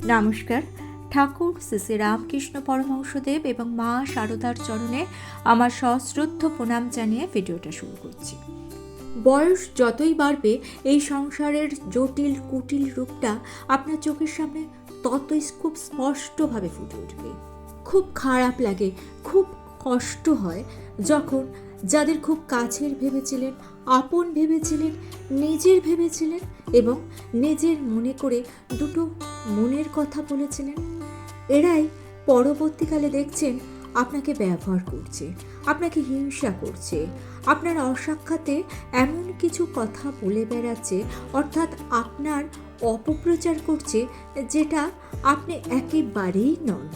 নমস্কার। ঠাকুর শ্রী শ্রী রামকৃষ্ণ পরমহংসদেব এবং মা শারদার চরণে আমার সশ্রদ্ধ প্রণাম জানিয়ে ভিডিওটা শুরু করছি। বয়স যতই বাড়বে এই সংসারের জটিল কুটিল রূপটা আপনার চোখের সামনে ততই খুব স্পষ্টভাবে ফুটে উঠবে। খুব খারাপ লাগে, খুব কষ্ট হয় যখন যাদের খুব কাছের ভেবেছিলেন, আপন ভেবেছিলেন, নিজের ভেবেছিলেন এবং নিজের মনে করে দুটো মনের কথা বলেছিলেন, এরাই পরবর্তীকালে দেখছেন আপনাকে ব্যবহার করছে, আপনাকে হিংসা করছে, আপনার অসাক্ষাতে এমন কিছু কথা বলে বেড়াচ্ছে, অর্থাৎ আপনার অপপ্রচার করছে যেটা আপনি একেবারেই নন।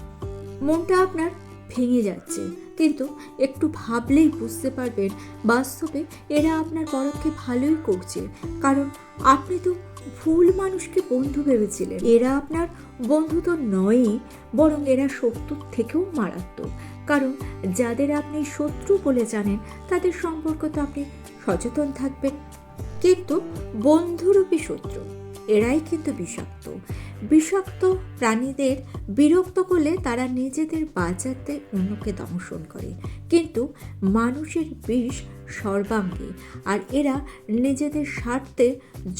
মনটা আপনার ভেঙে যাচ্ছে, কিন্তু একটু ভাবলেই বুঝতে পারবেন বাস্তবে এরা আপনার পরোক্ষে ভালোই করছে, কারণ আপনি তো ভুল মানুষকে বন্ধু ভেবেছিলেন। এরা আপনার বন্ধু তো নয়ই, বরং এরা শত্রুর থেকেও মারাত্মক, কারণ যাদের আপনি শত্রু বলে জানেন তাদের সম্পর্ক তো আপনি সচেতন থাকবেন, কিন্তু বন্ধুরূপী শত্রু এরাই কিন্তু বিষাক্ত। বিষাক্ত প্রাণীদের বিরক্ত করলে তারা নিজেদের বাঁচাতে অন্যকে দংশন করে, কিন্তু মানুষের বিষ সর্বাঙ্গে, আর এরা নিজেদের স্বার্থে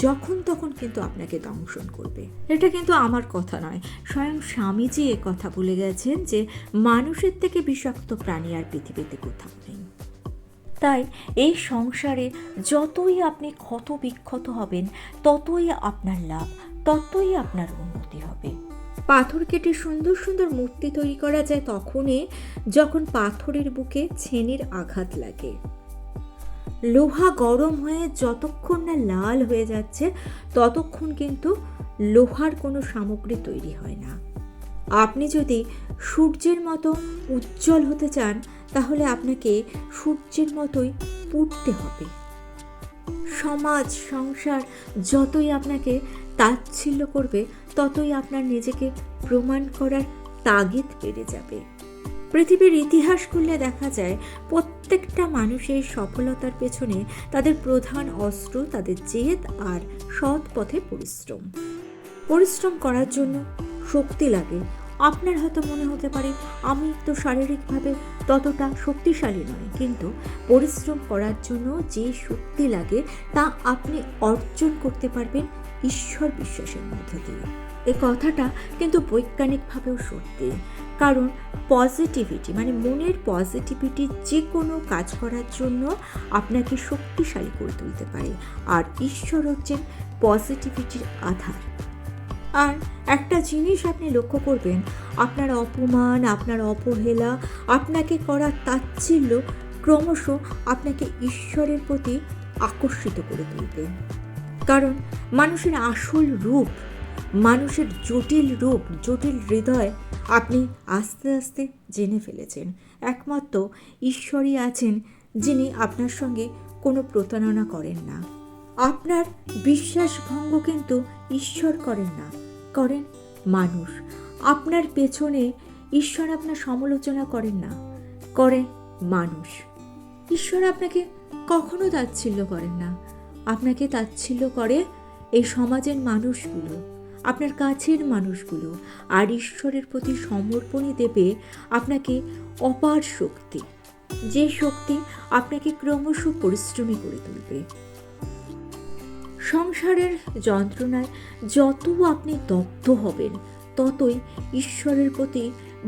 যখন তখন কিন্তু আপনাকে দংশন করবে। এটা কিন্তু আমার কথা নয়, স্বয়ং স্বামীজি এ কথা বলে গেছেন যে মানুষের থেকে বিষাক্ত প্রাণী আর পৃথিবীতে কোথাও নেই। তাই এই সংসারে যতই আপনি ক্ষত বিক্ষত হবেন ততই আপনার লাভ, ততই আপনার উন্নতি হবে। পাথর কেটে সুন্দর সুন্দর মূর্তি তৈরি করা যায় তখনই যখন পাথরের বুকে ছেনির আঘাত লাগে। লোহা গরম হয়ে যতক্ষণ না লাল হয়ে যাচ্ছে ততক্ষণ কিন্তু লোহার কোনো সামগ্রী তৈরি হয় না। আপনি যদি সূর্যের মতো উজ্জ্বল হতে চান তাহলে আপনাকে সূর্যের মতোই পুড়তে হবে। সমাজ সংসার যতই আপনাকে তাচ্ছিল্য করবে ততই আপনার নিজেকে প্রমাণ করার তাগিদ বেড়ে যাবে। পৃথিবীর ইতিহাস খুললে দেখা যায় প্রত্যেকটা মানুষের সফলতার পেছনে তাদের প্রধান অস্ত্র তাদের জেদ আর সৎ পথে পরিশ্রম। পরিশ্রম করার জন্য শক্তি লাগে। আপনার হয়তো মনে হতে পারে আমি তো শারীরিকভাবে ততটা শক্তিশালী নয়, কিন্তু পরিশ্রম করার জন্য যে শক্তি লাগে তা আপনি অর্জন করতে পারবেন ঈশ্বর বিশ্বাসের মধ্যে দিয়ে। এই কথাটা কিন্তু বৈজ্ঞানিকভাবেও সত্যি, কারণ পজিটিভিটি মানে মনের পজিটিভিটি যে কোনো কাজ করার জন্য আপনাকে শক্তিশালী করে তুলতে পারে, আর ঈশ্বর হচ্ছেন পজিটিভিটির আধার। আর একটা জিনিস আপনি লক্ষ্য করবেন, আপনার অপমান, আপনার অবহেলা, আপনাকে করা তাচ্ছিল্য ক্রমশ আপনাকে ঈশ্বরের প্রতি আকর্ষিত করে তুলবে, কারণ মানুষের আসল রূপ, মানুষের জটিল রূপ, জটিল হৃদয় আপনি আস্তে আস্তে জেনে ফেলেছেন। একমাত্র ঈশ্বরই আছেন যিনি আপনার সঙ্গে কোনো প্রতারণা করেন না। আপনার বিশ্বাসভঙ্গ কিন্তু ঈশ্বর করেন না, করেন মানুষ। আপনার পেছনে ঈশ্বর আপনার সমালোচনা করেন না, করে মানুষ। ঈশ্বর আপনাকে কখনো তাচ্ছিল্য করেন না, আপনাকে তাচ্ছিল্য করে এই সমাজের মানুষগুলো, আপনার কাছের মানুষগুলো। আর ঈশ্বরের প্রতি সমর্পণই দেবে আপনাকে অপার শক্তি, যে শক্তি আপনাকে ক্রমশ পরিশ্রমী করে তুলবে। সংসারের যন্ত্রণায় যত আপনি দগ্ধ হবেন ততই ঈশ্বরের প্রতি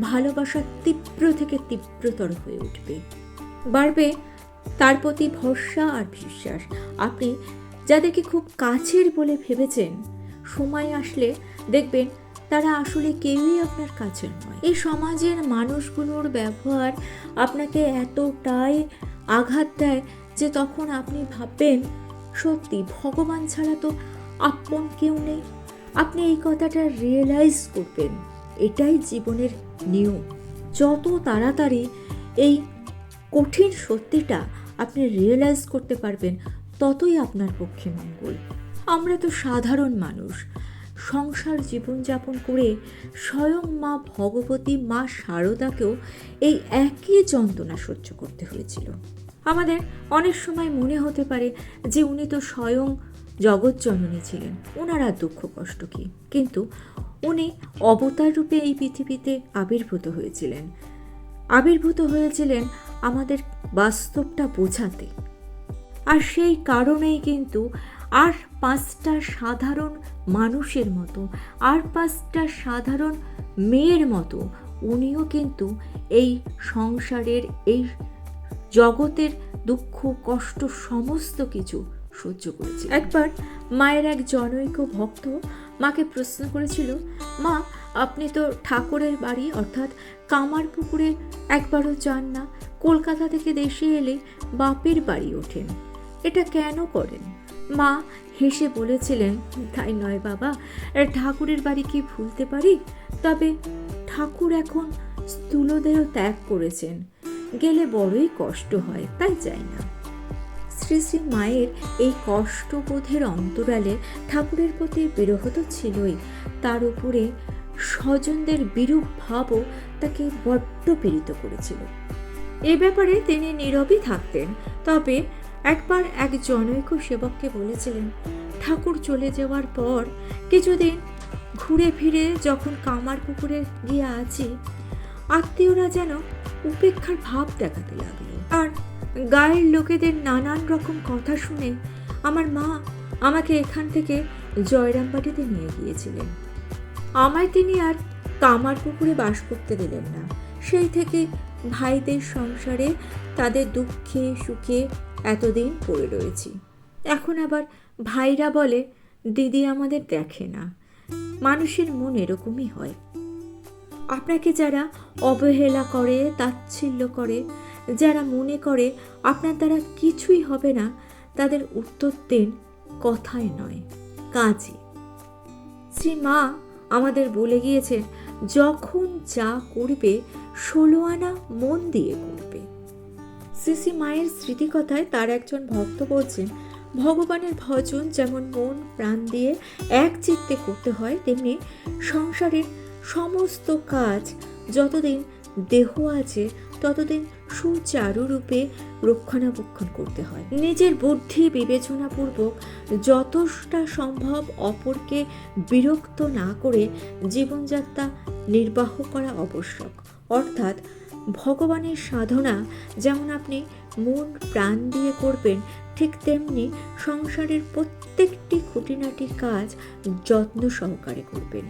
ভালোবাসা তীব্র থেকে তীব্রতর হয়ে উঠবে, বাড়বে তার প্রতি ভরসা আর বিশ্বাস। আপনি যাদেরকে খুব কাছের বলে ভেবেছেন, সময় আসলে দেখবেন তারা আসলে কেউই আপনার কাছের নয়। এই সমাজের মানুষগুলোর ব্যবহার আপনাকে এতটাই আঘাত দেয় যে তখন আপনি ভাববেন সত্যি ভগবান ছাড়া তো আপন কেউ নেই। আপনি এই কথাটা রিয়েলাইজ করবেন, এটাই জীবনের নিয়ম। যত তাড়াতাড়ি এই কঠিন সত্যিটা আপনি রিয়েলাইজ করতে পারবেন ততই আপনার পক্ষে মঙ্গল। আমরা তো সাধারণ মানুষ, সংসার জীবনযাপন করে স্বয়ং মা ভগবতী, মা শারদাকেও এই একই যন্ত্রণা সহ্য করতে হয়েছিল। আমাদের অনেক সময় মনে হতে পারে যে উনি তো স্বয়ং জগৎজননী ছিলেন, ওনার আর দুঃখ কষ্ট কী, কিন্তু উনি অবতার রূপে এই পৃথিবীতে আবির্ভূত হয়েছিলেন আমাদের বাস্তবটা বোঝাতে। আর সেই কারণেই কিন্তু আর 5টা সাধারণ মানুষের মতো, আর 5টা সাধারণ মেয়ের মতো উনিও কিন্তু এই সংসারের, এই জগতের দুঃখ কষ্ট সমস্ত কিছু সহ্য করেছে। একবার মায়ের এক জনৈক ভক্ত মাকে প্রশ্ন করেছিল, মা, আপনি তো ঠাকুরের বাড়ি অর্থাৎ কামারপুকুরে একবারও যান না, কলকাতা থেকে দেশে এলে বাপের বাড়ি ওঠেন, এটা কেন করেন? মা হেসে বলেছিলেন, তাই নয় বাবা, ঠাকুরের বাড়ি কি ভুলতে পারি? তবে ঠাকুর এখন স্থূলদেহ ত্যাগ করেছেন, গেলে বড়ই কষ্ট হয়, তাই যাই না। শ্রী শ্রী মায়ের এই কষ্টবোধের অন্তরালে ঠাকুরের প্রতি বিরহ তো ছিলই, তার উপরে স্বজনদের বিরূপ ভাবও তাকে বড্ড পীড়িত করেছিল। এ ব্যাপারে তিনি নীরবই থাকতেন। তবে একবার এক জনৈক সেবককে বলেছিলেন, ঠাকুর চলে যাওয়ার পর কিছুদিন ঘুরে ফিরে যখন কামারপুকুরে গিয়ে আছি, আত্মীয়রা যেন উপেক্ষার ভাব দেখাতে লাগলো। আর গায়ের লোকেদের নানান রকম কথা শুনে আমার মা আমাকে এখান থেকে জয়রামবাটিতে নিয়ে গিয়েছিলেন। আমায় তিনি আর কামারপুকুরে বাস করতে দিলেন না। সেই থেকে ভাইদের সংসারে তাদের দুঃখে সুখে এতদিন পড়ে রয়েছি। এখন আবার ভাইরা বলে দিদি আমাদের দেখে না। মানুষের মন এরকমই হয়। আপনাকে যারা অবহেলা করে, তাচ্ছিল্য করে, যারা মনে করে আপনার দ্বারা কিছুই হবে না, তাদের উত্তর দেন কথায় নয়, কাজে। শ্রী মা আমাদের বলে গিয়েছেন, যখন যা করবে 16 আনা মন দিয়ে করবে। শ্রী শ্রী মায়ের স্মৃতিকথায় তার একজন ভক্ত বলছেন, ভগবানের ভজন যেমন মন প্রাণ দিয়ে এক চিত্তে করতে হয়, তেমনি সংসারের সমস্ত কাজ যতদিন দেহ আছে ততদিন সুচারুরূপে রক্ষণাবেক্ষণ করতে হয়। নিজের বুদ্ধি বিবেচনাপূর্বক যতটা সম্ভব অপরকে বিরক্ত না করে জীবনযাত্রা নির্বাহ করা আবশ্যক। অর্থাৎ ভগবানের সাধনা যেমন আপনি মন প্রাণ দিয়ে করবেন, ঠিক তেমনি সংসারের প্রত্যেকটি খুঁটিনাটি কাজ যত্ন সহকারে করবেন।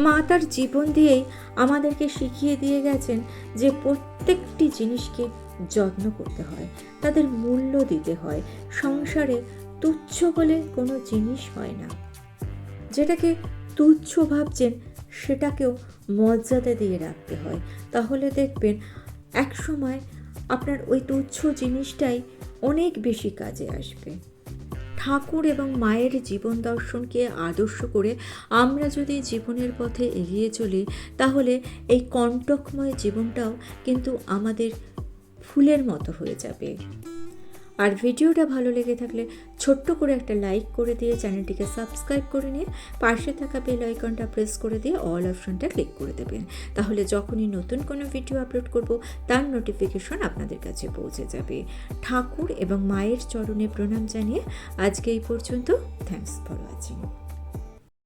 মা তার জীবন দিয়েই আমাদেরকে শিখিয়ে দিয়ে গেছেন যে প্রত্যেকটি জিনিসকে যত্ন করতে হয়, তাদের মূল্য দিতে হয়। সংসারে তুচ্ছ বলে কোনো জিনিস হয় না। যেটাকে তুচ্ছ ভাবছেন সেটাকেও মর্যাদা দিয়ে রাখতে হয়, তাহলে দেখবেন এক সময় আপনার ওই তুচ্ছ জিনিসটাই অনেক বেশি কাজে আসবে। ঠাকুর এবং মায়ের জীবন দর্শনকে আদর্শ করে আমরা যদি জীবনের পথে এগিয়ে চলি, তাহলে এই কণ্টকময় জীবনটাও কিন্তু আমাদের ফুলের মতো হয়ে যাবে। আর ভিডিওটা ভালো লেগে থাকলে ছোট্ট করে একটা লাইক করে দিয়ে চ্যানেলটিকে সাবস্ক্রাইব করে নিয়ে পাশে থাকা বেল আইকনটা প্রেস করে দিয়ে অল অপশনটা ক্লিক করে দেবেন। তাহলে যখনই নতুন কোনো ভিডিও আপলোড করব তার নোটিফিকেশন আপনাদের কাছে পৌঁছে যাবে। ঠাকুর এবং মায়ের চরণে প্রণাম জানিয়ে আজকে এই পর্যন্ত। Thanks for watching.